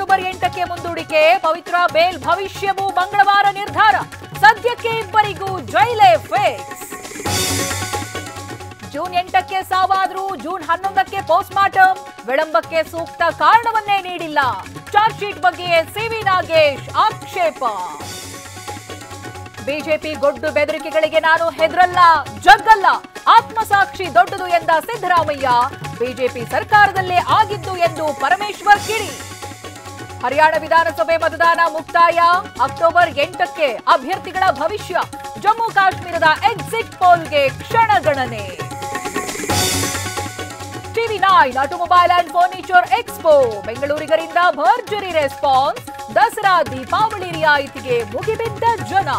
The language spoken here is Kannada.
ಅಕ್ಟೋಬರ್ 8ಕ್ಕೆ ಮುಂದೂಡಿಕೆ. ಪವಿತ್ರ ಬೇಲ್ ಭವಿಷ್ಯವೂ ಮಂಗಳವಾರ ನಿರ್ಧಾರ. ಸದ್ಯಕ್ಕೆ ಇಬ್ಬರಿಗೂ ಜೈಲೇ ಫಿಕ್ಸ್. ಜೂನ್ 8ಕ್ಕೆ ಸಾವಾದ್ರೂ ಜೂನ್ 11ಕ್ಕೆ ಪೋಸ್ಟ್ ಮಾರ್ಟಮ್. ವಿಳಂಬಕ್ಕೆ ಸೂಕ್ತ ಕಾರಣವನ್ನೇ ನೀಡಿಲ್ಲ. ಚಾರ್ಜ್ ಶೀಟ್ ಬಗ್ಗೆ ಸಿವಿ ನಾಗೇಶ್ ಆಕ್ಷೇಪ. ಬಿಜೆಪಿ ಗೊಡ್ಡು ಬೆದರಿಕೆಗಳಿಗೆ ನಾನು ಹೆದರಲ್ಲ, ಜಗ್ಗಲ್ಲ. ಆತ್ಮಸಾಕ್ಷಿ ದೊಡ್ಡದು ಎಂದ ಸಿದ್ದರಾಮಯ್ಯ. ಬಿಜೆಪಿ ಸರ್ಕಾರದಲ್ಲೇ ಆಗಿದ್ದು ಎಂದು ಪರಮೇಶ್ವರ್ ಕಿಡಿ. ಹರಿಯಾಣ ವಿಧಾನಸಭೆ ಮತದಾನ ಮುಕ್ತಾಯ. ಅಕ್ಟೋಬರ್ 8ಕ್ಕೆ ಅಭ್ಯರ್ಥಿಗಳ ಭವಿಷ್ಯ. ಜಮ್ಮು ಕಾಶ್ಮೀರದ ಎಕ್ಸಿಟ್ ಪೋಲ್ಗೆ ಕ್ಷಣಗಣನೆ. ಟಿವಿ9 ಆಟೋಮೊಬೈಲ್ ಅಂಡ್ ಫರ್ನಿಚರ್ ಎಕ್ಸ್ಪೋ. ಬೆಂಗಳೂರಿಗರಿಂದ ಭರ್ಜರಿ ರೆಸ್ಪಾನ್ಸ್. ದಸರಾ ದೀಪಾವಳಿ ರಿಯಾಯಿತಿಗೆ ಮುಗಿಬಿದ್ದ ಜನ.